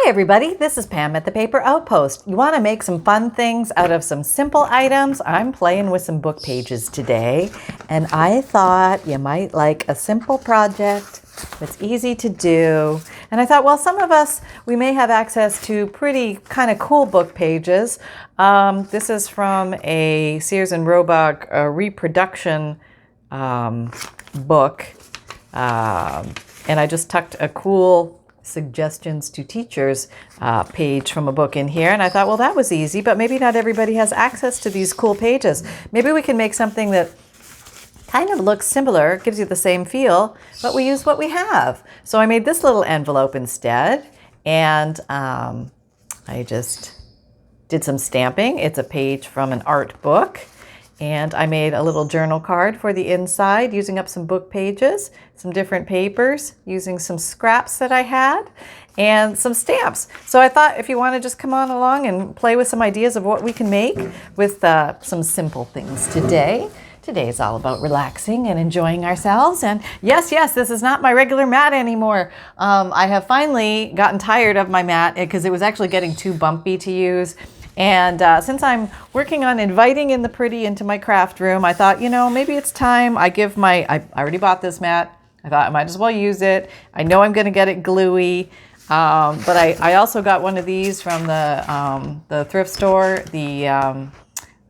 Hi everybody, this is Pam at the Paper Outpost. You want to make some fun things out of some simple items? I'm playing with some book pages today, and I thought you might like a simple project that's easy to do. And I thought, well, some of us, we may have access to pretty kind of cool book pages. This is from a Sears and Roebuck reproduction book, and I just tucked a cool suggestions to teachers page from a book in here, and I thought, well, that was easy, but maybe not everybody has access to these cool pages. Maybe we can make something that kind of looks similar, gives you the same feel, but we use what we have. So I made this little envelope instead, and I just did some stamping. It's a page from an art book. And I made a little journal card for the inside using up some book pages, some different papers, using some scraps that I had, and some stamps. So I thought if you want to just come on along and play with some ideas of what we can make with some simple things today. Today is all about relaxing and enjoying ourselves. And yes, this is not my regular mat anymore. I have finally gotten tired of my mat because it was actually getting too bumpy to use. And since I'm working on inviting in the pretty into my craft room, I thought, you know, maybe it's time I already bought this mat. I thought I might as well use it. I know I'm going to get it gluey. But I also got one of these from the thrift store. I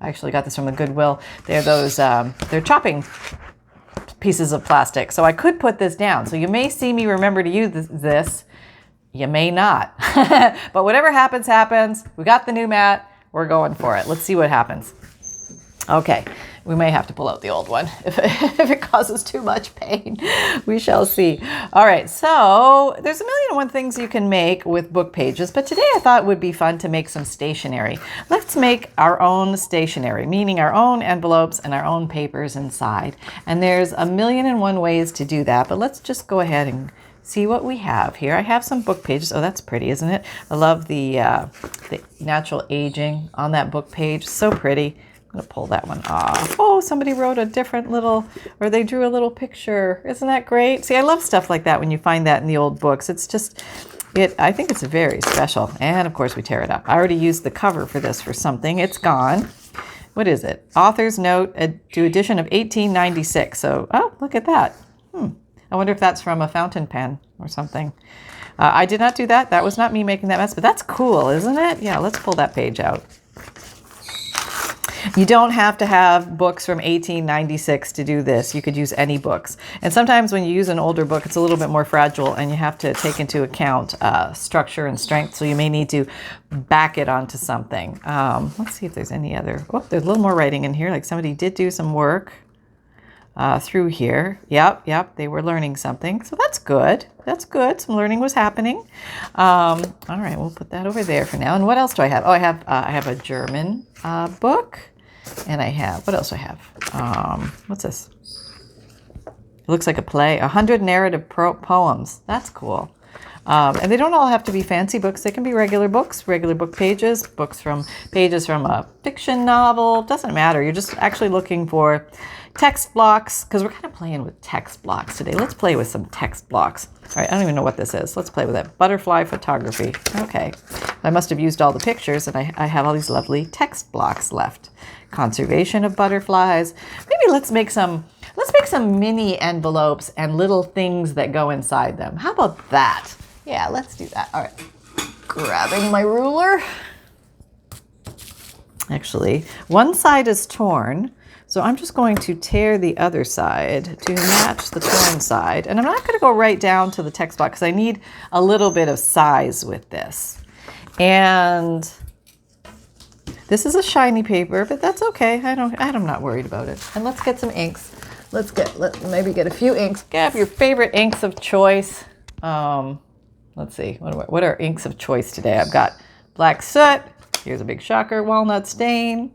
actually got this from the Goodwill. They're those, they're chopping pieces of plastic. So I could put this down. So you may see me remember to use this. You may not, but whatever happens, happens. We got the new mat. We're going for it. Let's see what happens. Okay, we may have to pull out the old one if it causes too much pain. We shall see. All right, so there's a million and one things you can make with book pages, but today I thought it would be fun to make some stationery. Let's make our own stationery, meaning our own envelopes and our own papers inside. And there's a million and one ways to do that, but let's just go ahead and see what we have here. I have some book pages. Oh, that's pretty, isn't it? I love the natural aging on that book page. So pretty. I'm going to pull that one off. Oh, somebody wrote a different little, or they drew a little picture. Isn't that great? See, I love stuff like that when you find that in the old books. It's just, I think it's very special. And of course we tear it up. I already used the cover for this for something. It's gone. What is it? Author's note to edition of 1896. So, oh, look at that. I wonder if that's from a fountain pen or something. I did not do that. That was not me making that mess, but that's cool, isn't it? Yeah, let's pull that page out. You don't have to have books from 1896 to do this. You could use any books. And sometimes when you use an older book, it's a little bit more fragile and you have to take into account structure and strength. So you may need to back it onto something. Let's see if there's any other. Oh, there's a little more writing in here. Like somebody did do some work through here. Yep, they were learning something. So that's good. That's good. Some learning was happening. All right, we'll put that over there for now. And what else do I have? Oh, I have a German book. And I have, what else do I have? What's this? It looks like a play. 100 narrative poems. That's cool. And they don't all have to be fancy books. They can be regular books, regular book pages, pages from a fiction novel. Doesn't matter. You're just actually looking for text blocks, because we're kind of playing with text blocks today. Let's play with some text blocks. All right, I don't even know what this is. Let's play with it. Butterfly photography. Okay. I must have used all the pictures, and I have all these lovely text blocks left. Conservation of butterflies. Maybe let's make some mini envelopes and little things that go inside them. How about that? Yeah, let's do that. All right. Grabbing my ruler. Actually, one side is torn. So I'm just going to tear the other side to match the torn side. And I'm not going to go right down to the text block because I need a little bit of size with this. And this is a shiny paper, but that's okay. I'm not worried about it. And let's get some inks. Let's maybe get a few inks. Grab your favorite inks of choice. Let's see. What are inks of choice today? I've got black soot. Here's a big shocker. Walnut stain.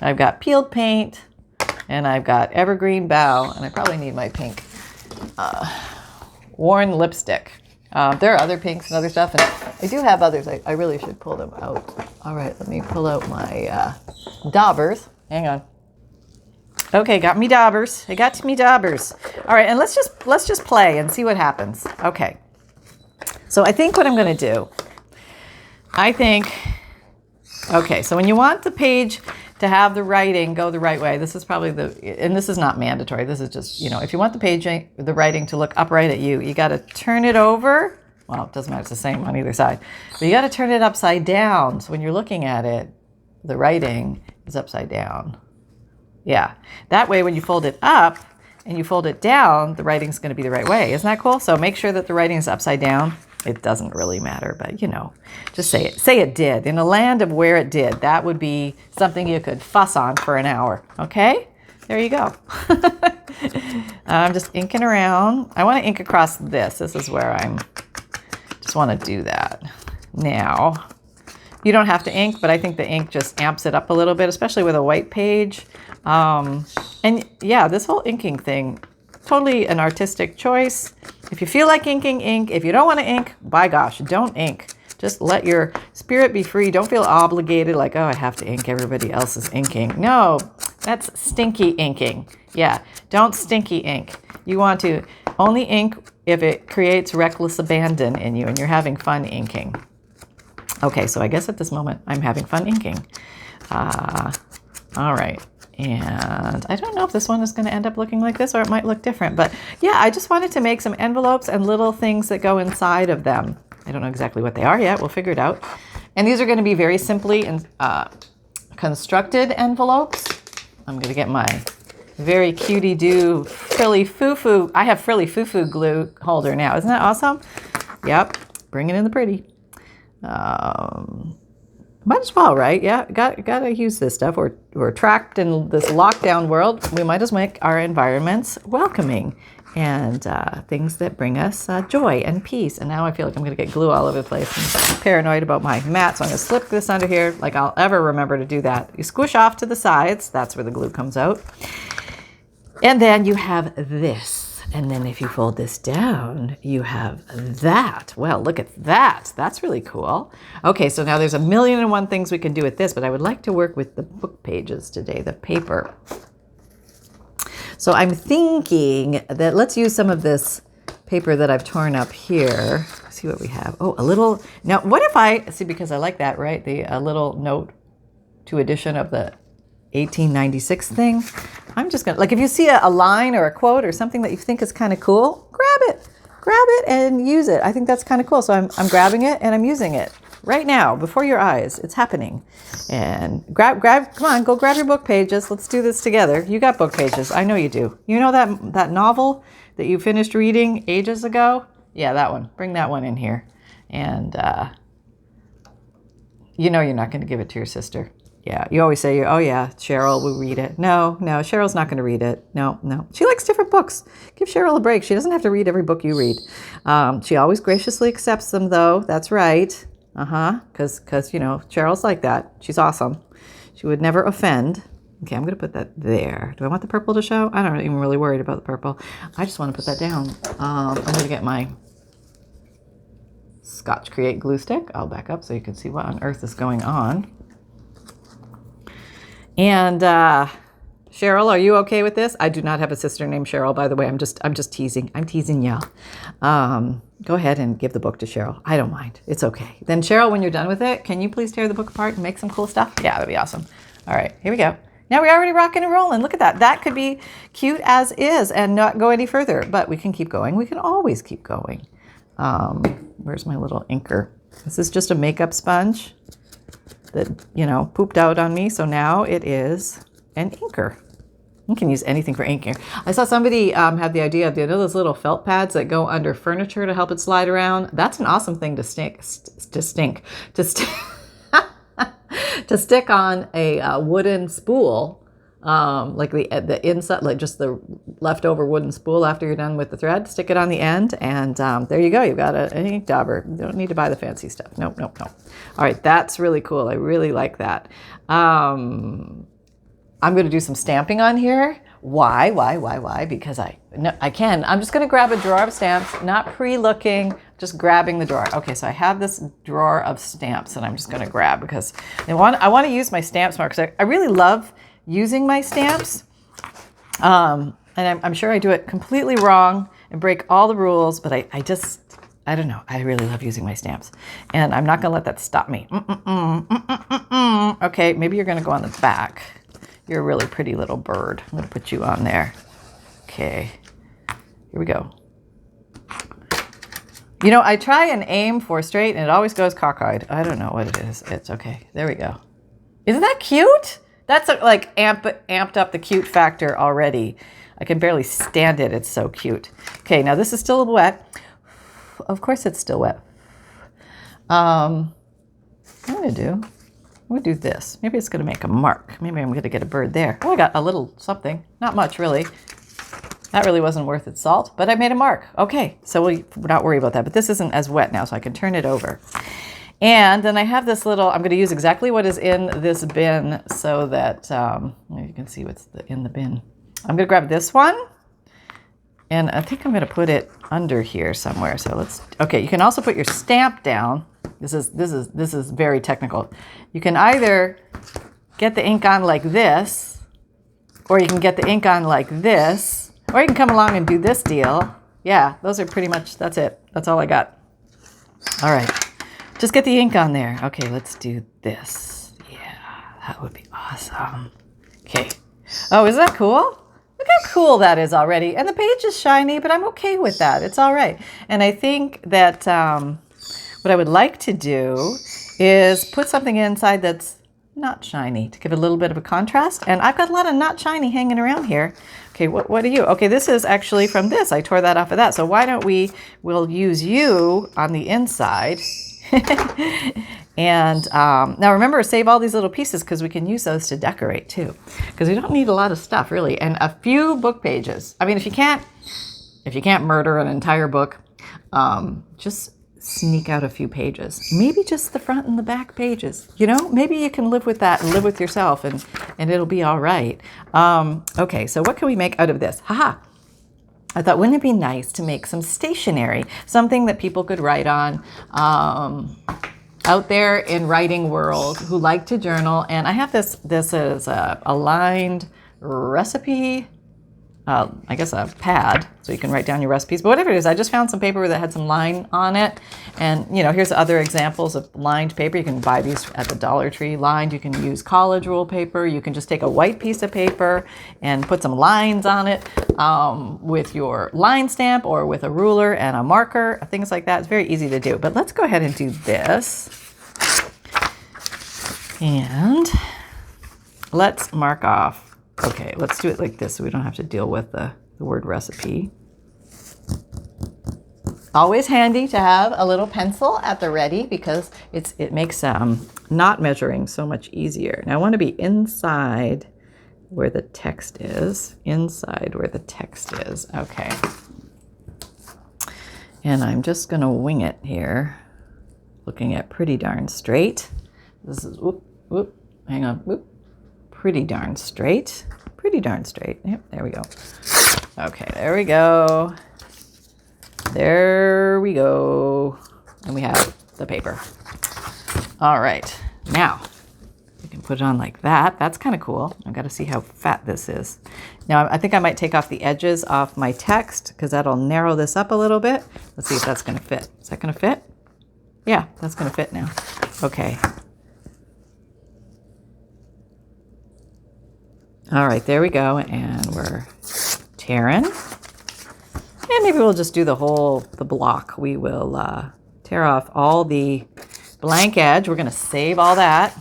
I've got peeled paint, and I've got evergreen bough, and I probably need my pink worn lipstick. There are other pinks and other stuff, and I do have others. I really should pull them out. All right, let me pull out my daubers. Hang on. Okay, got me daubers. I got me daubers. All right, and let's just play and see what happens. Okay. So I think what I'm going to do I think, okay, so when you want the page to have the writing go the right way, this is probably and this is not mandatory. This is just, if you want the page, the writing to look upright at you, you got to turn it over. Well, it doesn't matter. It's the same on either side. But you got to turn it upside down. So when you're looking at it, the writing is upside down. Yeah. That way, when you fold it up and you fold it down, the writing's going to be the right way. Isn't that cool? So make sure that the writing is upside down. It doesn't really matter, but just say it. Say it did. In a land of where it did, that would be something you could fuss on for an hour. Okay? There you go. I'm just inking around. I want to ink across this. This is where I'm just want to do that. Now, you don't have to ink, but I think the ink just amps it up a little bit, especially with a white page. And yeah, this whole inking thing, totally an artistic choice. If you feel like inking, ink. If you don't want to ink, by gosh, don't ink. Just let your spirit be free. Don't feel obligated like, oh, I have to ink. Everybody else is inking. No, that's stinky inking. Yeah, don't stinky ink. You want to only ink if it creates reckless abandon in you and you're having fun inking. Okay, so I guess at this moment I'm having fun inking. All right. And I don't know if this one is going to end up looking like this or it might look different. But yeah, I just wanted to make some envelopes and little things that go inside of them. I don't know exactly what they are yet. We'll figure it out. And these are going to be very simply constructed envelopes. I'm going to get my very cutie-doo frilly foo-foo. I have frilly foo-foo glue holder now. Isn't that awesome? Yep. Bringing in the pretty. Might as well, right? Yeah, gotta use this stuff. We're trapped in this lockdown world. We might as well make our environments welcoming and things that bring us joy and peace. And now I feel like I'm gonna get glue all over the place. I'm paranoid about my mat, so I'm gonna slip this under here like I'll ever remember to do that. You squish off to the sides. That's where the glue comes out. And then you have this. And then if you fold this down, you have that. Well, look at that. That's really cool. Okay, so now there's 1,000,001 things we can do with this, but I would like to work with the book pages today, the paper. So I'm thinking that let's use some of this paper that I've torn up here. See what we have. Oh, a little. Now, what if I, see, because I like that, right? A little note to edition of the 1896 thing. I'm just going to, like, if you see a line or a quote or something that you think is kind of cool, grab it and use it. I think that's kind of cool. So I'm grabbing it and I'm using it right now before your eyes. It's happening. And come on, go grab your book pages. Let's do this together. You got book pages. I know you do. You know that novel that you finished reading ages ago? Yeah, that one. Bring that one in here. And you know you're not going to give it to your sister. Yeah, you always say, oh yeah, Cheryl will read it. No, Cheryl's not going to read it. No. She likes different books. Give Cheryl a break. She doesn't have to read every book you read. She always graciously accepts them, though. That's right. Because Cheryl's like that. She's awesome. She would never offend. Okay, I'm going to put that there. Do I want the purple to show? I'm not even really worried about the purple. I just want to put that down. I'm going to get my Scotch Create glue stick. I'll back up so you can see what on earth is going on. And Cheryl, are you okay with this? I do not have a sister named Cheryl, by the way. I'm just teasing. I'm teasing y'all. Go ahead and give the book to Cheryl. I don't mind. It's okay. Then Cheryl, when you're done with it, can you please tear the book apart and make some cool stuff? Yeah, that'd be awesome. All right, here we go. Now we're already rocking and rolling. Look at that. That could be cute as is and not go any further, but we can keep going. We can always keep going. Where's my little inker? This is just a makeup sponge that, pooped out on me. So now it is an inker. You can use anything for inking. I saw somebody had the idea of those little felt pads that go under furniture to help it slide around. That's an awesome thing to stick on a wooden spool, like the inside, like just the leftover wooden spool after you're done with the thread. Stick it on the end, and there you go. You've got an ink dauber. You don't need to buy the fancy stuff. Nope. All right, that's really cool. I really like that. I'm going to do some stamping on here. Why? Because I can. I'm just going to grab a drawer of stamps, not pre-looking, just grabbing the drawer. Okay, so I have this drawer of stamps that I'm just going to grab because I want to use my stamps more because I really love using my stamps. And I'm sure I do it completely wrong and break all the rules, but I I don't know. I really love using my stamps. And I'm not going to let that stop me. Okay, maybe you're going to go on the back. You're a really pretty little bird. I'm going to put you on there. Okay, here we go. You know, I try and aim for straight, and it always goes cockeyed. I don't know what it is. It's okay. There we go. Isn't that cute? That's like amped up the cute factor already. I can barely stand it. It's so cute. Okay, now this is still wet. Of course it's still wet. I'm going to do this. Maybe it's going to make a mark. Maybe I'm going to get a bird there. Oh, I got a little something. Not much, really. That really wasn't worth its salt, but I made a mark. Okay, so we'll not worry about that. But this isn't as wet now, so I can turn it over. And then I have this little, I'm going to use exactly what is in this bin so that you can see what's in the bin. I'm going to grab this one, and I think I'm going to put it under here somewhere. So okay, you can also put your stamp down. This is very technical. You can either get the ink on like this, or you can get the ink on like this, or you can come along and do this deal. Yeah, those are pretty much, that's it. That's all I got. All right, just get the ink on there. Okay, let's do this. Yeah, that would be awesome. Okay. Oh, isn't that cool? Look how cool that is already. And the page is shiny, but I'm okay with that. It's all right. And I think that what I would like to do is put something inside that's not shiny to give it a little bit of a contrast. And I've got a lot of not shiny hanging around here. Okay, what are you? Okay, this is actually from this. I tore that off of that. So why don't we'll use you on the inside. And now remember, save all these little pieces because we can use those to decorate too. Because we don't need a lot of stuff really. And a few book pages. I mean, if you can't murder an entire book, just sneak out a few pages. Maybe just the front and the back pages. You know, maybe you can live with that and live with yourself, and it'll be all right. Okay, so what can we make out of this? Haha. I thought, wouldn't it be nice to make some stationery, something that people could write on out there in writing world who like to journal. And I have this is a lined recipe, I guess a pad, so you can write down your recipes. But whatever it is, I just found some paper that had some line on it. And, you know, here's other examples of lined paper. You can buy these at the Dollar Tree lined. You can use college rule paper. You can just take a white piece of paper and put some lines on it with your line stamp or with a ruler and a marker, things like that. It's very easy to do. But let's go ahead and do this. And let's mark off. Okay, let's do it like this so we don't have to deal with the word recipe. Always handy to have a little pencil at the ready because it makes not measuring so much easier. Now I want to be inside where the text is. Inside where the text is. Okay. And I'm just going to wing it here, looking at pretty darn straight. This is, hang on, pretty darn straight. Pretty darn straight. Yep, there we go. Okay, there we go. There we go. And we have the paper. All right, now you can put it on like that. That's kind of cool. I've got to see how fat this is. Now, I think I might take off the edges off my text because that'll narrow this up a little bit. Let's see if that's going to fit. Is that going to fit? Yeah, that's going to fit now. Okay. All right, there we go, and we're tearing. And maybe we'll just do the block. We will tear off all the blank edge. We're going to save all that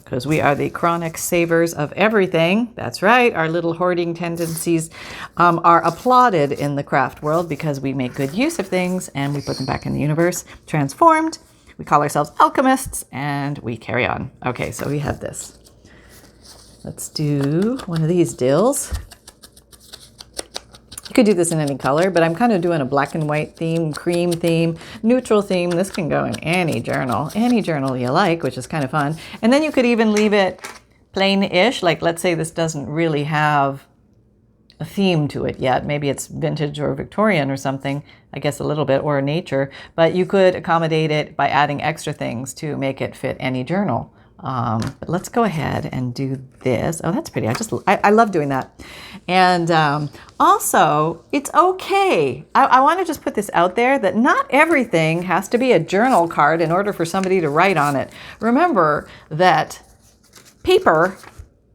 because we are the chronic savers of everything. That's right. Our little hoarding tendencies are applauded in the craft world because we make good use of things and we put them back in the universe, transformed. We call ourselves alchemists, and we carry on. Okay, so we have this. Let's do one of these dills. You could do this in any color, but I'm kind of doing a black and white theme, cream theme, neutral theme. This can go in any journal you like, which is kind of fun. And then you could even leave it plain-ish. Like, let's say this doesn't really have a theme to it yet. Maybe it's vintage or Victorian or something, I guess a little bit, or nature. But you could accommodate it by adding extra things to make it fit any journal. But let's go ahead and do this. Oh, that's pretty. I love doing that. And also, it's okay. I want to just put this out there that not everything has to be a journal card in order for somebody to write on it. Remember that paper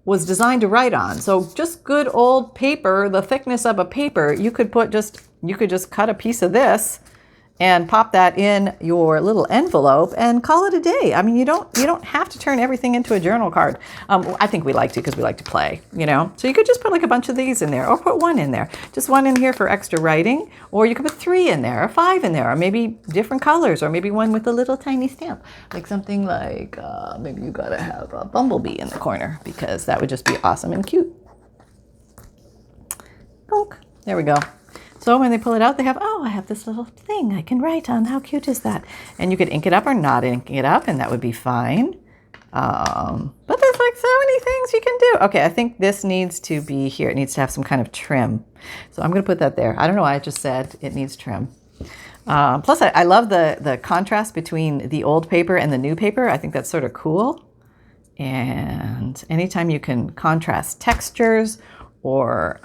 was designed to write on. So just good old paper, the thickness of a paper, you could just cut a piece of this and pop that in your little envelope and call it a day. I mean, you don't have to turn everything into a journal card. I think we like to because we like to play, you know. So you could just put like a bunch of these in there, or put one in there. Just one in here for extra writing, or you could put 3 in there, or 5 in there, or maybe different colors, or maybe one with a little tiny stamp, like something like maybe you gotta have a bumblebee in the corner because that would just be awesome and cute. Bonk. There we go. So when they pull it out, they have, oh, I have this little thing I can write on. How cute is that? And you could ink it up or not ink it up, and that would be fine. But there's like so many things you can do. Okay, I think this needs to be here. It needs to have some kind of trim. So I'm going to put that there. I don't know why I just said it needs trim. Plus, I love the contrast between the old paper and the new paper. I think that's sort of cool. And anytime you can contrast textures or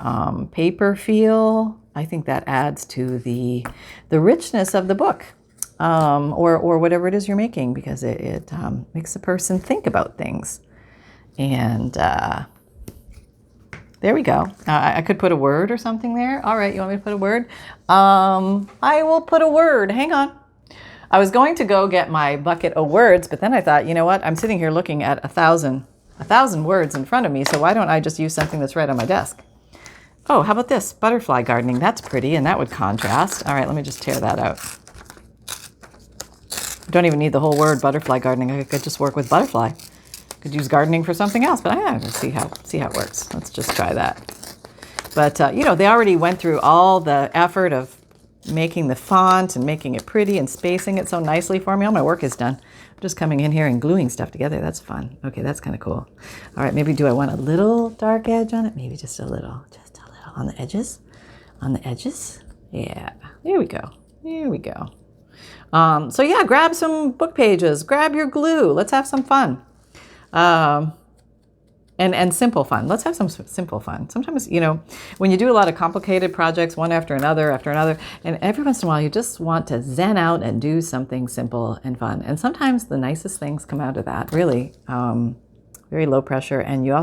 paper feel, I think that adds to the richness of the book, or whatever it is you're making, because it makes a person think about things. And there we go. I could put a word or something there. All right, you want me to put a word? I will put a word. Hang on. I was going to go get my bucket of words, but then I thought, you know what? I'm sitting here looking at 1,000 words in front of me, so why don't I just use something that's right on my desk? Oh, how about this? Butterfly gardening. That's pretty, and that would contrast. All right, let me just tear that out. Don't even need the whole word butterfly gardening. I could just work with butterfly. Could use gardening for something else, but I see how it works. Let's just try that. But, you know, they already went through all the effort of making the font and making it pretty and spacing it so nicely for me. All my work is done. I'm just coming in here and gluing stuff together. That's fun. Okay, that's kind of cool. All right, maybe do I want a little dark edge on it? Maybe just a little. On the edges, yeah, there we go. So yeah, grab some book pages, grab your glue, let's have some fun, and simple fun. Let's have some simple fun. Sometimes, you know, when you do a lot of complicated projects, one after another, and every once in a while you just want to zen out and do something simple and fun, and sometimes the nicest things come out of that, really. Very low pressure, and you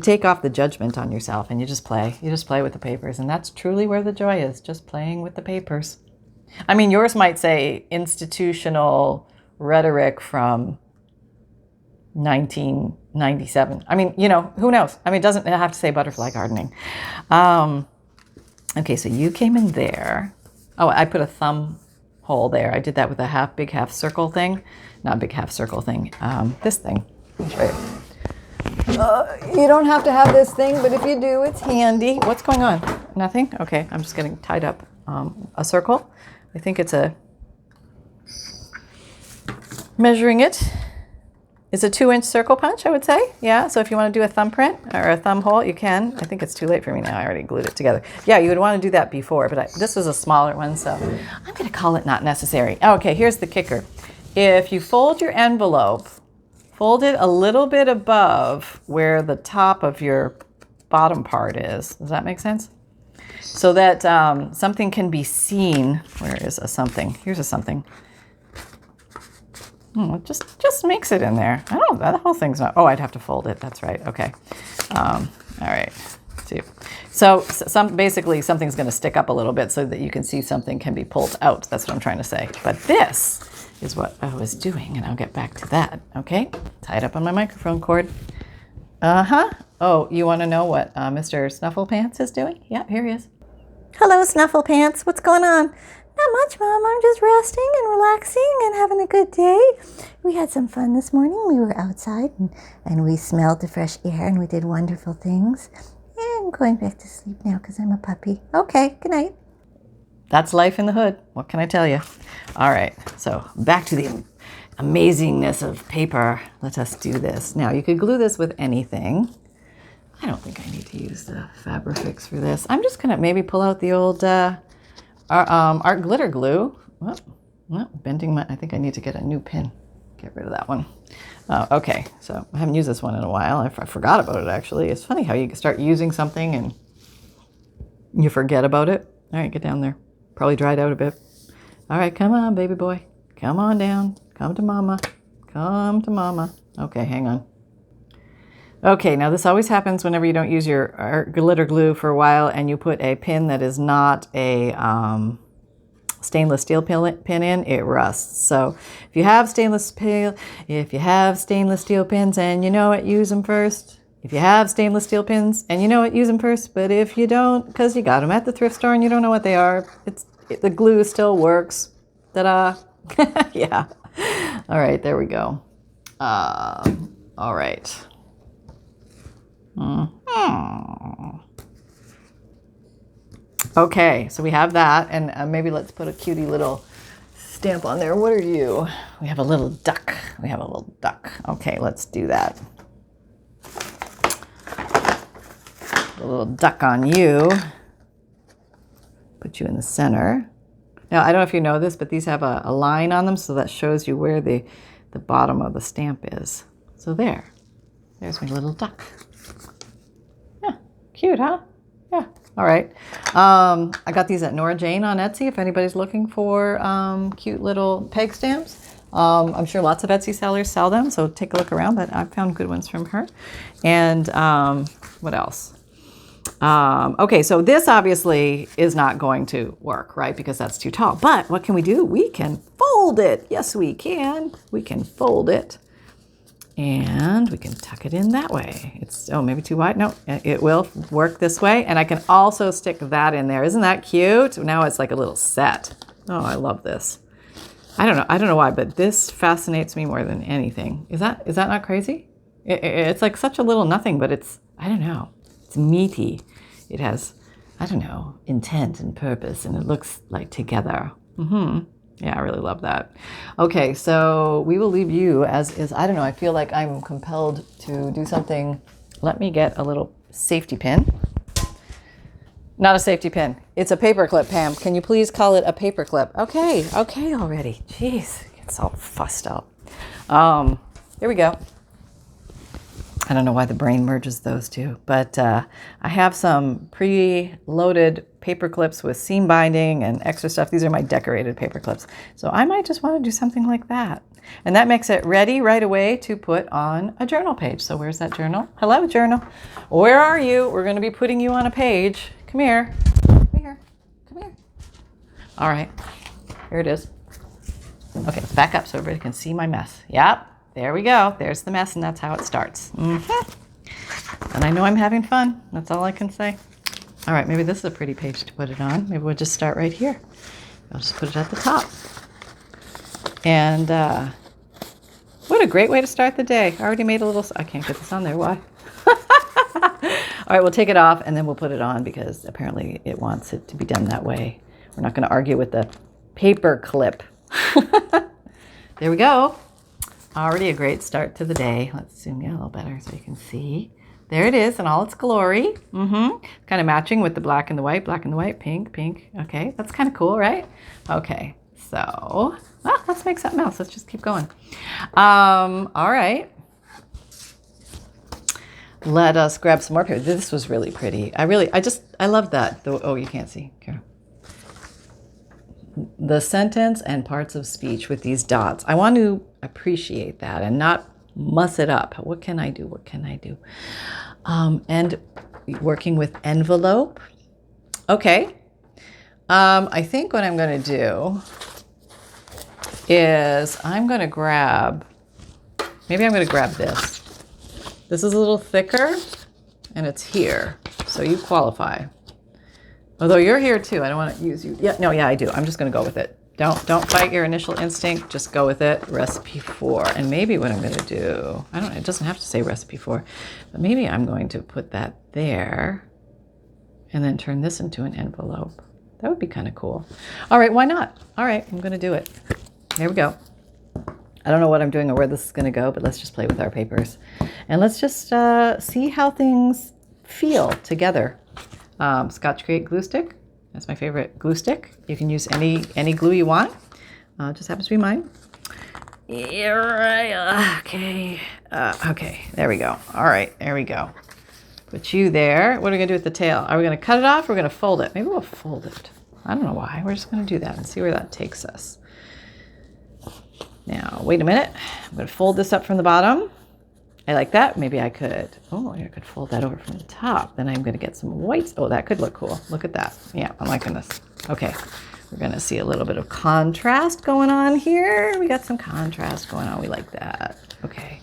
take off the judgment on yourself, and you just play with the papers, and that's truly where the joy is, just playing with the papers. I mean, yours might say institutional rhetoric from 1997. I mean, you know, who knows? I mean, it doesn't have to say butterfly gardening. Okay, so you came in there. Oh, I put a thumb hole there. I did that with a big half circle thing. Not a big half circle thing. This thing. Let me show you. You don't have to have this thing, but if you do, it's handy. What's going on? Nothing? Okay, I'm just getting tied up. A circle. I think it's measuring it. It's a 2-inch circle punch, I would say. Yeah, so if you want to do a thumbprint or a thumb hole, you can. I think it's too late for me now. I already glued it together. Yeah, you would want to do that before, but this was a smaller one, so I'm going to call it not necessary. Okay, here's the kicker. If you fold your envelope, fold it a little bit above where the top of your bottom part is. Does that make sense? So that something can be seen. Where is a something? Here's a something. It just makes it in there. I don't know. The whole thing's not. Oh, I'd have to fold it. That's right. Okay. All right. So basically something's going to stick up a little bit so that you can see something can be pulled out. That's what I'm trying to say. But this is what I was doing, and I'll get back to that. Okay, tied up on my microphone cord. Oh, you want to know what Mr. Snufflepants is doing? Yeah, here he is. Hello, Snufflepants. What's going on? Not much, Mom. I'm just resting and relaxing and having a good day. We had some fun this morning. We were outside and we smelled the fresh air and we did wonderful things. And I'm going back to sleep now because I'm a puppy. Okay, good night. That's life in the hood. What can I tell you? All right, so back to the amazingness of paper. Let us do this. Now, you could glue this with anything. I don't think I need to use the Fabrifix for this. I'm just going to maybe pull out the old art glitter glue. Bending my... I think I need to get a new pin. Get rid of that one. Okay, so I haven't used this one in a while. I forgot about it, actually. It's funny how you start using something and you forget about it. All right, get down there. Probably dried out a bit. All right, come on, baby boy. Come on down. Come to mama. Come to mama. Okay, hang on. Okay, now this always happens whenever you don't use your glitter glue for a while and you put a pin that is not a stainless steel pin in, it rusts. So if you have stainless steel pins and you know it, use them first. If you have stainless steel pins and you know it, use them first. But if you don't, because you got them at the thrift store and you don't know what they are, the glue still works. Ta-da! Yeah. All right, there we go. All right. Okay, so we have that, and maybe let's put a cutie little stamp on there. What are you? We have a little duck. We have a little duck. Okay, let's do that. A little duck on you. Put you in the center. Now, I don't know if you know this, but these have a line on them, so that shows you where the bottom of the stamp is. So there's my little duck. Yeah, cute, huh? Yeah. All right. I got these at Nora Jane on Etsy if anybody's looking for cute little peg stamps. I'm sure lots of Etsy sellers sell them, so take a look around, but I found good ones from her. And what else? Okay, so this obviously is not going to work, right? Because that's too tall. But what can we do? We can fold it. Yes, we can. We can fold it. And we can tuck it in that way. It's, maybe too wide. No, it will work this way. And I can also stick that in there. Isn't that cute? Now it's like a little set. Oh, I love this. I don't know why, but this fascinates me more than anything. Is that not crazy? It's like such a little nothing, but it's, I don't know. It's meaty. It has, I don't know, intent and purpose, and it looks like together. Yeah, I really love that. Okay, so we will leave you as is. I don't know, I feel like I'm compelled to do something. Let me get a little safety pin. Not a safety pin. It's a paper clip, Pam. Can you please call it a paper clip? Okay already. Jeez, it's all fussed up. Here we go. I don't know why the brain merges those two, but I have some pre-loaded paper clips with seam binding and extra stuff. These are my decorated paper clips. So I might just want to do something like that. And that makes it ready right away to put on a journal page. So where's that journal? Hello, journal. Where are you? We're going to be putting you on a page. Come here. Come here. Come here. All right. Here it is. Okay, let's back up so everybody can see my mess. Yep. There we go. There's the mess, and that's how it starts. And I know I'm having fun. That's all I can say. All right, maybe this is a pretty page to put it on. Maybe we'll just start right here. I'll just put it at the top. And what a great way to start the day. I already made a little, I can't get this on there. Why? All right, we'll take it off, and then we'll put it on because apparently it wants it to be done that way. We're not going to argue with the paper clip. There we go. Already a great start to the day. Let's zoom in a little better so you can see. There it is in all its glory. Kind of matching with the black and the white, pink, pink. Okay, that's kind of cool, right? Okay, so let's make something else. Let's just keep going. All right. Let us grab some more paper. This was really pretty. I love that. Oh, you can't see. Carol. The sentence and parts of speech with these dots. I want to appreciate that and not muss it up. What can I do? What can I do? And working with envelope. Okay. I think what I'm going to do is I'm going to grab this. This is a little thicker and it's here. So you qualify. Although you're here too. I don't want to use you. Yeah, I do. I'm just going to go with it. Don't fight your initial instinct. Just go with it. Recipe 4. And maybe what I'm going to do, it doesn't have to say recipe 4, but maybe I'm going to put that there and then turn this into an envelope. That would be kind of cool. All right, why not? All right, I'm going to do it. Here we go. I don't know what I'm doing or where this is going to go, but let's just play with our papers. And let's just see how things feel together. Scotch Create glue stick. That's my favorite glue stick. You can use any glue you want. Just happens to be mine. Yeah, right. Okay. Okay, there we go. All right, there we go. Put you there. What are we going to do with the tail? Are we going to cut it off or are we going to fold it? Maybe we'll fold it. I don't know why. We're just going to do that and see where that takes us. Now, wait a minute. I'm going to fold this up from the bottom. I like that. Maybe I could, I could fold that over from the top. Then I'm going to get some whites. Oh, that could look cool. Look at that. Yeah, I'm liking this. Okay, we're going to see a little bit of contrast going on here. We got some contrast going on. We like that. Okay.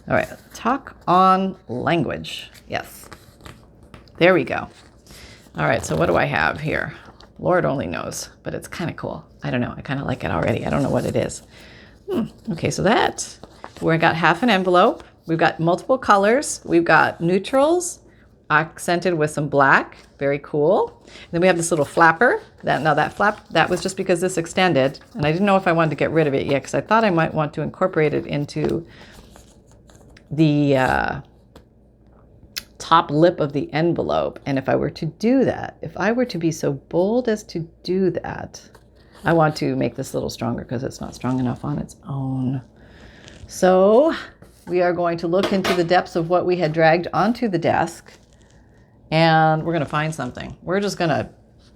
All right, talk on language. Yes. There we go. All right, so what do I have here? Lord only knows, but it's kind of cool. I don't know. I kind of like it already. I don't know what it is. Okay, so that, we got half an envelope. We've got multiple colors. We've got neutrals accented with some black. Very cool. And then we have this little flapper. That flap, that was just because this extended. And I didn't know if I wanted to get rid of it yet because I thought I might want to incorporate it into the top lip of the envelope. And if I were to do that, if I were to be so bold as to do that, I want to make this a little stronger because it's not strong enough on its own. So we are going to look into the depths of what we had dragged onto the desk and we're going to find something. We're just going to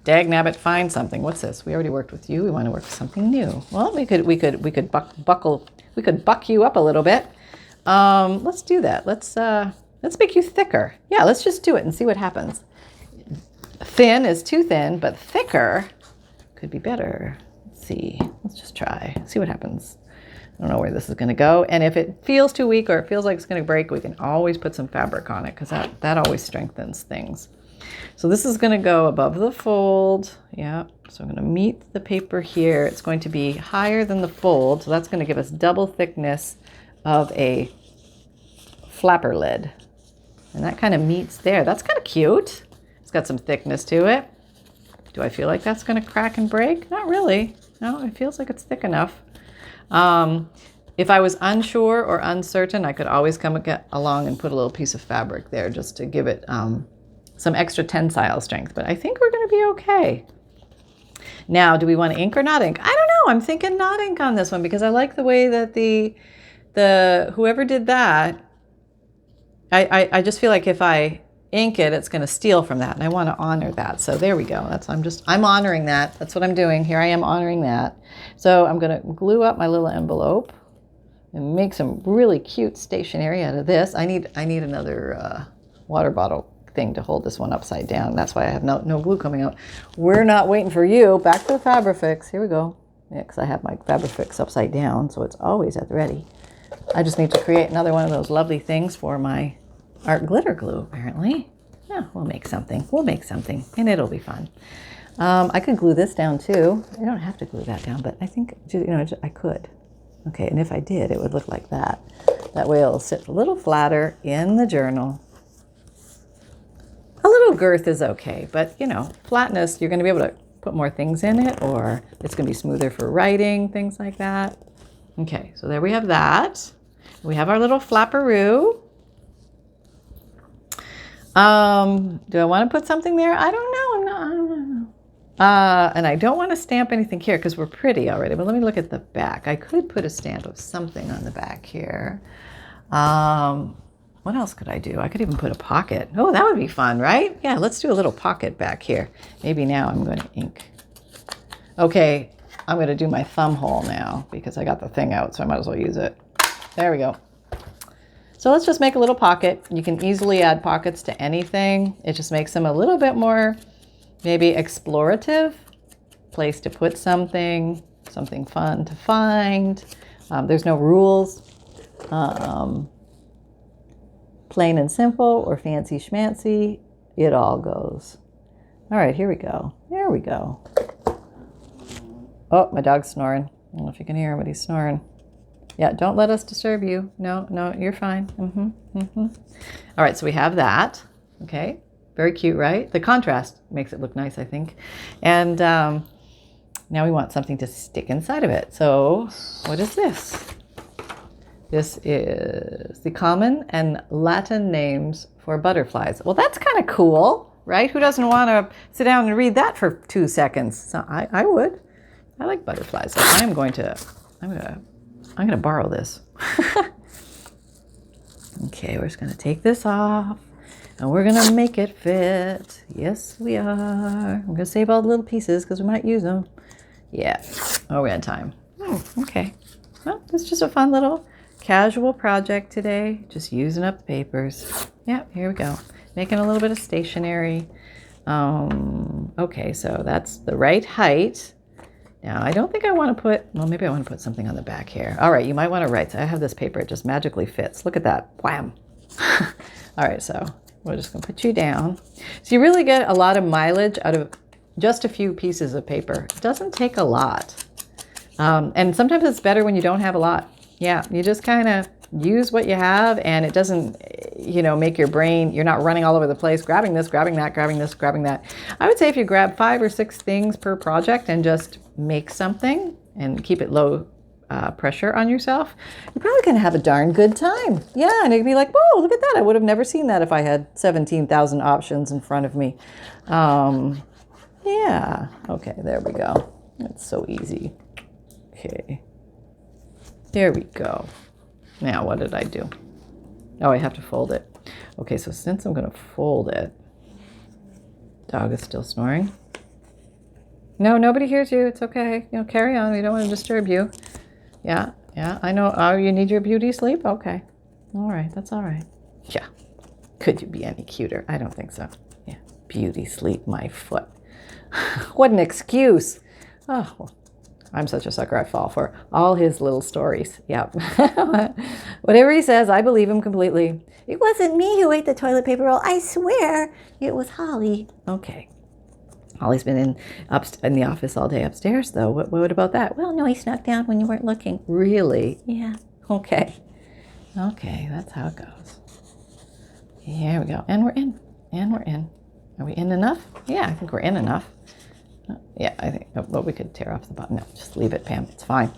dagnabbit find something. What's this? We already worked with you. We want to work with something new. Well, we could buck you up a little bit. Let's do that. Let's make you thicker. Yeah, let's just do it and see what happens. Thin is too thin, but thicker could be better. Let's see. Let's just try. See what happens. I don't know where this is going to go. And if it feels too weak or it feels like it's going to break, we can always put some fabric on it because that always strengthens things. So this is going to go above the fold. Yeah. So I'm going to meet the paper here. It's going to be higher than the fold. So that's going to give us double thickness of a flapper lid. And that kind of meets there. That's kind of cute. It's got some thickness to it. Do I feel like that's going to crack and break? Not really. No, it feels like it's thick enough. If I was unsure or uncertain, I could always come along and put a little piece of fabric there just to give it some extra tensile strength. But I think we're going to be okay. Now, do we want ink or not ink? I don't know. I'm thinking not ink on this one because I like the way that the whoever did that, I just feel like if I ink it, it's going to steal from that, and I want to honor that. So there we go. I'm honoring that. That's what I'm doing. Here I am honoring that. So I'm going to glue up my little envelope and make some really cute stationery out of this. I need another water bottle thing to hold this one upside down. That's why I have no glue coming out. We're not waiting for you. Back to the Fabrifix. Here we go. Yeah, because I have my Fabrifix upside down, so it's always at the ready. I just need to create another one of those lovely things for my art glitter glue, apparently. Yeah, we'll make something. And it'll be fun. I could glue this down too. I don't have to glue that down, but I think, I could. Okay, and if I did, it would look like that. That way it'll sit a little flatter in the journal. A little girth is okay, but flatness, you're going to be able to put more things in it, or it's going to be smoother for writing, things like that. Okay, so there we have that. We have our little flapperoo. Do I want to put something there? I don't know. And I don't want to stamp anything here because we're pretty already, but let me look at the back. I could put a stamp of something on the back here. What else could I do? I could even put a pocket. Oh, that would be fun, right? Yeah, let's do a little pocket back here. Maybe now I'm going to ink. Okay, I'm going to do my thumb hole now because I got the thing out, so I might as well use it. There we go. So let's just make a little pocket. You can easily add pockets to anything. It just makes them a little bit more maybe explorative. Place to put something fun to find. There's no rules. Plain and simple or fancy schmancy, it all goes. All right, here we go. There we go. Oh, my dog's snoring. I don't know if you can hear him, but he's snoring. Yeah, don't let us disturb you. No, you're fine. All right, so we have that. Okay, very cute, right? The contrast makes it look nice, I think. And now we want something to stick inside of it. So what is this? This is the common and Latin names for butterflies. Well, that's kind of cool, right? Who doesn't want to sit down and read that for 2 seconds? So I would. I like butterflies. So I'm going to I'm going to borrow this. Okay, we're just going to take this off and we're going to make it fit. Yes, we are. I'm going to save all the little pieces because we might use them. Yeah. Oh, we had time. Okay. Well, it's just a fun little casual project today. Just using up papers. Yeah, here we go. Making a little bit of stationery. Okay, so that's the right height. Now, I don't think I want to put, well, maybe I want to put something on the back here. All right, you might want to write. So I have this paper. It just magically fits. Look at that. Wham. All right, so we're just going to put you down. So you really get a lot of mileage out of just a few pieces of paper. It doesn't take a lot. And sometimes it's better when you don't have a lot. Yeah, you just kind of use what you have, and it doesn't, make your brain, you're not running all over the place, grabbing this, grabbing that, grabbing this, grabbing that. I would say if you grab 5 or 6 things per project and just make something and keep it low pressure on yourself, you're probably going to have a darn good time. Yeah, and it'd be like, whoa, look at that. I would have never seen that if I had 17,000 options in front of me. Yeah, okay, there we go. That's so easy. Okay, there we go. Now, what did I do? Oh, I have to fold it. Okay, so since I'm going to fold it, dog is still snoring. No, nobody hears you. It's okay. Carry on. We don't want to disturb you. Yeah, I know. Oh, you need your beauty sleep? Okay. All right, that's all right. Yeah. Could you be any cuter? I don't think so. Yeah. Beauty sleep, my foot. What an excuse. Oh, I'm such a sucker. I fall for all his little stories. Yeah. Whatever he says, I believe him completely. It wasn't me who ate the toilet paper roll. I swear it was Holly. Okay. Holly's been in the office all day upstairs, though. What about that? Well, no, he snuck down when you weren't looking. Really? Yeah. Okay. Okay, that's how it goes. Here we go. And we're in. And we're in. Are we in enough? Yeah, I think we're in enough. Yeah, I think, well, we could tear off the bottom. No, just leave it, Pam. It's fine.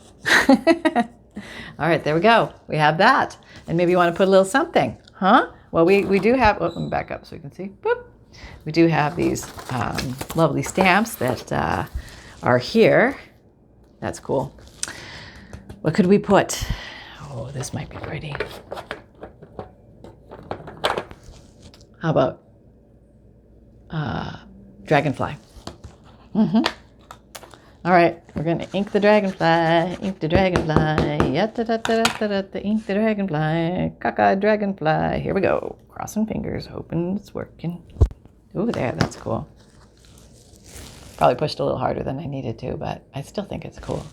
All right, there we go. We have that. And maybe you want to put a little something, huh? Well, we do have, let me back up so you can see. Boop. We do have these lovely stamps that are here. That's cool. What could we put? Oh, this might be pretty. How about dragonfly? Mm-hmm. All right, we're going to ink the dragonfly, ink the dragonfly, ink the dragonfly, cockeyed dragonfly. Here we go. Crossing fingers, hoping it's working. Ooh, there, that's cool. Probably pushed a little harder than I needed to, but I still think it's cool.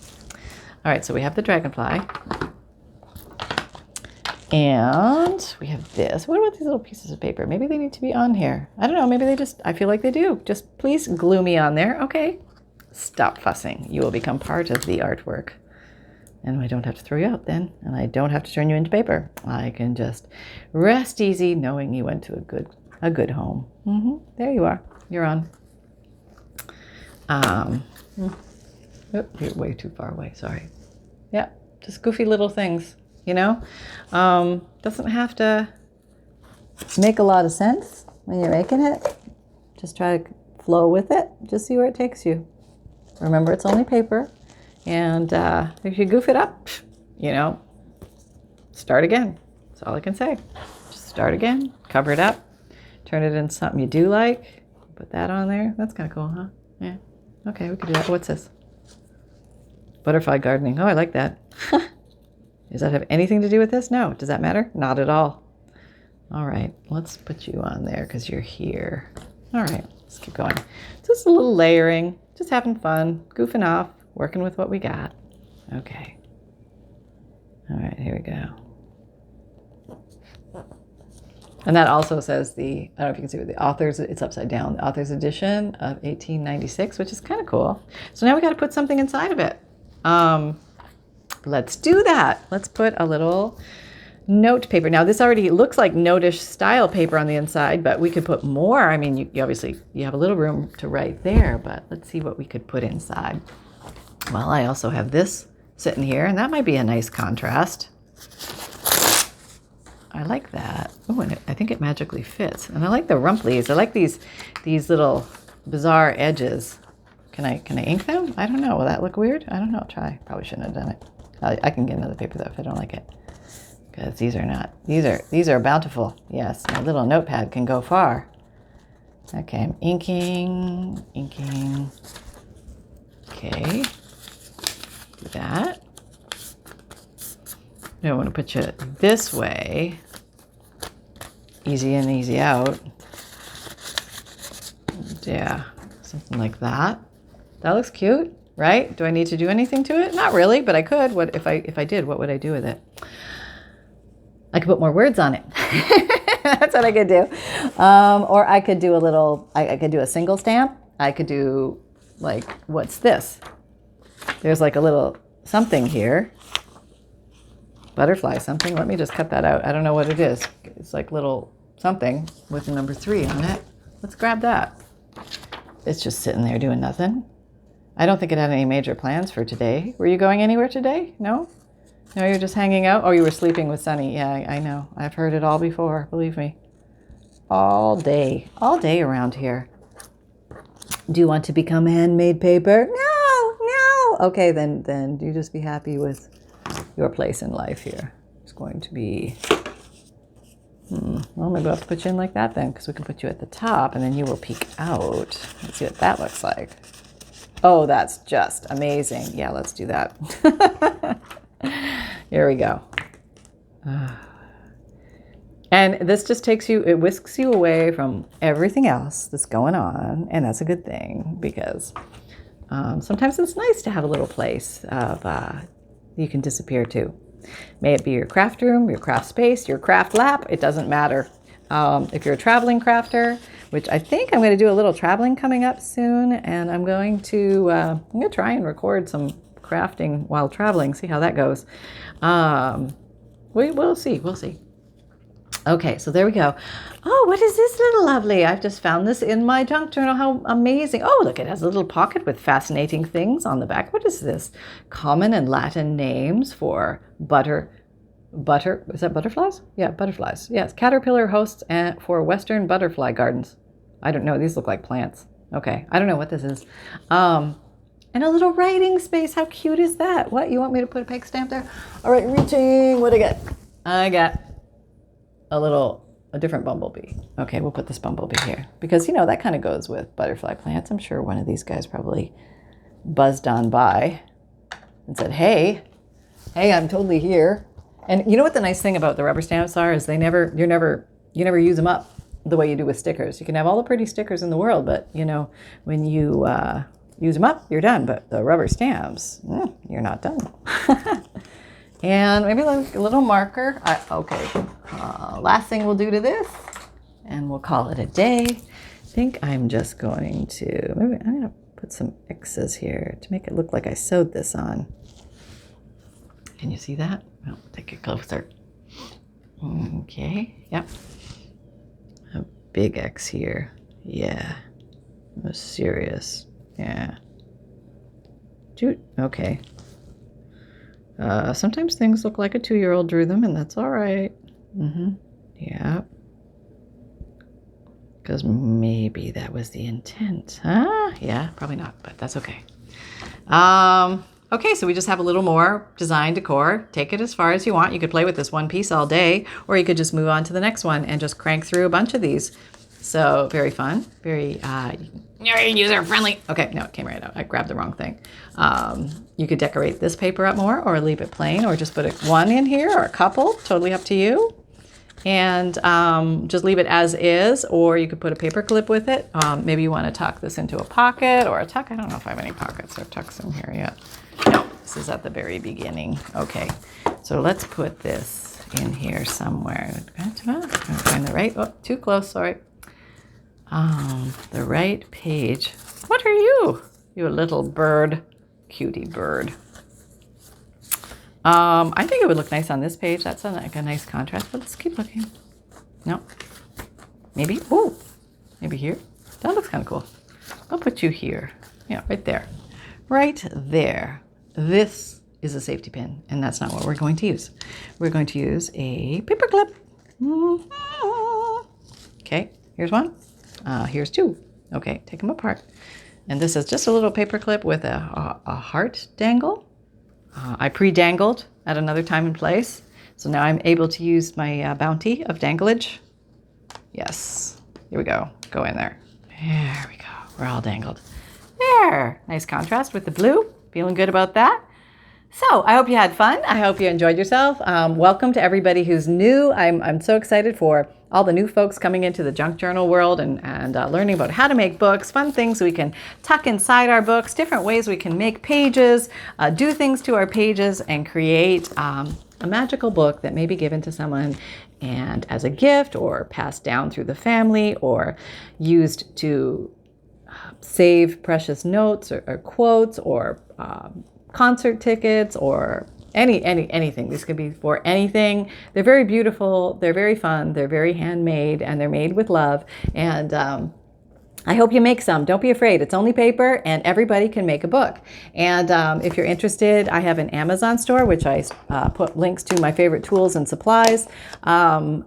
All right, so we have the dragonfly. And we have this. What about these little pieces of paper? Maybe they need to be on here. I don't know. Maybe they just, I feel like they do. Just please glue me on there. Okay. Stop fussing. You will become part of the artwork. And I don't have to throw you out then. And I don't have to turn you into paper. I can just rest easy knowing you went to a good home. Mm-hmm. There you are. You're on. Oh, you're way too far away. Sorry. Yeah. Just goofy little things. Doesn't have to make a lot of sense when you're making it. Just try to flow with it. Just see where it takes you. Remember, it's only paper. And if you goof it up, start again. That's all I can say. Just start again, cover it up, turn it into something you do like. Put that on there. That's kind of cool, huh? Yeah. Okay, we could do that. What's this? Butterfly gardening. Oh, I like that. Does that have anything to do with this? No. Does that matter? Not at all. All right. Let's put you on there because you're here. All right. Let's keep going. Just a little layering. Just having fun. Goofing off. Working with what we got. Okay. All right. Here we go. And that also says I don't know if you can see what the author's, it's upside down. The author's edition of 1896, which is kind of cool. So now we got to put something inside of it. Let's do that. Let's put a little note paper. Now this already looks like notish style paper on the inside, but we could put more. I mean, you obviously, you have a little room to write there, but let's see what we could put inside. Well, I also have this sitting here, and that might be a nice contrast. I like that. Oh, and I think it magically fits. And I like the rumplies. I like these little bizarre edges. Can I ink them? I don't know. Will that look weird? I don't know. I'll try. Probably shouldn't have done it. I can get another paper though if I don't like it, because these are not. These are bountiful. Yes, my little notepad can go far. Okay, I'm inking. Okay, do that. I want to put you this way. Easy in, easy out. Yeah, something like that. That looks cute, right? Do I need to do anything to it? Not really, but I could. What if I did? What would I do with it? I could put more words on it. That's what I could do. Or I could do a little. I could do a single stamp. I could do like, what's this? There's like a little something here. Butterfly something. Let me just cut that out. I don't know what it is. It's like little something with a number 3 on it. Let's grab that. It's just sitting there doing nothing. I don't think it had any major plans for today. Were you going anywhere today? No? No, you're just hanging out? Oh, you were sleeping with Sunny. Yeah, I know. I've heard it all before, believe me. All day around here. Do you want to become handmade paper? No. Okay, then you just be happy with your place in life here. It's going to be, well, maybe I'll have to put you in like that then, because we can put you at the top and then you will peek out. Let's see what that looks like. Oh, that's just amazing. Yeah, let's do that. Here we go. And this just it whisks you away from everything else that's going on. And that's a good thing, because sometimes it's nice to have a little place of you can disappear to. May it be your craft room, your craft space, your craft lab, it doesn't matter. If you're a traveling crafter, which I think I'm going to do a little traveling coming up soon, and I'm going to try and record some crafting while traveling, see how that goes. We'll see. Okay, so there we go. Oh, what is this little lovely? I've just found this in my junk journal. How amazing. Oh, look, it has a little pocket with fascinating things on the back. What is this? Common and Latin names for butter, is that butterflies? Yeah, butterflies. Yes, caterpillar hosts for western butterfly gardens. I don't know, these look like plants. Okay, I don't know what this is. And a little writing space. How cute is that? What, you want me to put a peg stamp there? All right, reaching. What do I get? I got a different bumblebee. Okay, we'll put this bumblebee here, because that kind of goes with butterfly plants. I'm sure one of these guys probably buzzed on by and said, hey, I'm totally here. And you know what the nice thing about the rubber stamps are is you never use them up the way you do with stickers. You can have all the pretty stickers in the world, but when you use them up, you're done. But the rubber stamps, you're not done. And maybe like a little marker. Okay, last thing we'll do to this, and we'll call it a day. I think I'm just going to, maybe I'm going to put some X's here to make it look like I sewed this on. Can you see that? Well, take it closer. Okay, yep. A big X here. Yeah, it was serious. Yeah. Shoot, okay. Sometimes things look like a 2-year-old drew them, and that's all right. Yeah. Because maybe that was the intent. Yeah, probably not, but that's okay. Okay, so we just have a little more design decor. Take it as far as you want. You could play with this one piece all day, or you could just move on to the next one and just crank through a bunch of these. So very fun, very user-friendly. Okay, no, it came right out. I grabbed the wrong thing. You could decorate this paper up more, or leave it plain, or just put one in here, or a couple, totally up to you. And just leave it as is, or you could put a paper clip with it. Maybe you want to tuck this into a pocket or a tuck. I don't know if I have any pockets or tucks in here yet. No, this is at the very beginning. Okay, so let's put this in here somewhere. Find the right, too close, sorry. The right page. What are you? You little bird, cutie bird. I think it would look nice on this page. That's like a nice contrast, but let's keep looking. No, maybe, maybe here. That looks kind of cool. I'll put you here. Yeah, right there. Right there. This is a safety pin, and that's not what we're going to use. We're going to use a paper clip. Okay, here's one. Here's two. Okay, take them apart. And this is just a little paper clip with a heart dangle. I pre-dangled at another time and place. So now I'm able to use my bounty of danglage. Yes, here we go. Go in there. There we go. We're all dangled. There. Nice contrast with the blue. Feeling good about that. So I hope you had fun. I hope you enjoyed yourself. Welcome to everybody who's new. I'm so excited for all the new folks coming into the junk journal world and learning about how to make books, fun things we can tuck inside our books, different ways we can make pages, do things to our pages, and create a magical book that may be given to someone and as a gift, or passed down through the family, or used to save precious notes or quotes, or concert tickets, or anything. This could be for anything. They're very beautiful, they're very fun, they're very handmade, and they're made with love. And I hope you make some. Don't be afraid. It's only paper, and everybody can make a book. And if you're interested, I have an Amazon store, which I put links to my favorite tools and supplies. And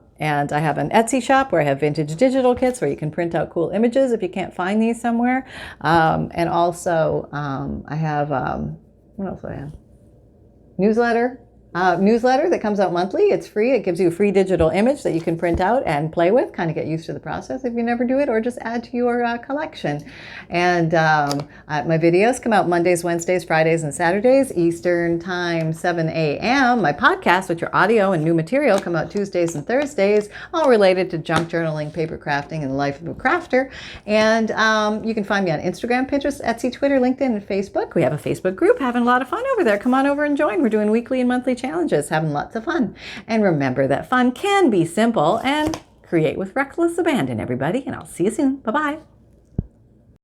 I have an Etsy shop where I have vintage digital kits where you can print out cool images if you can't find these somewhere. And also I have, what else do I have? Newsletter that comes out monthly. It's free. It gives you a free digital image that you can print out and play with, kind of get used to the process if you never do it, or just add to your collection. And my videos come out Mondays, Wednesdays, Fridays, and Saturdays, Eastern Time, 7 a.m. My podcasts, which are audio and new material, come out Tuesdays and Thursdays, all related to junk journaling, paper crafting, and the life of a crafter. And you can find me on Instagram, Pinterest, Etsy, Twitter, LinkedIn, and Facebook. We have a Facebook group, having a lot of fun over there. Come on over and join. We're doing weekly and monthly challenges, having lots of fun. And remember that fun can be simple, and create with reckless abandon, everybody. And I'll see you soon. Bye-bye.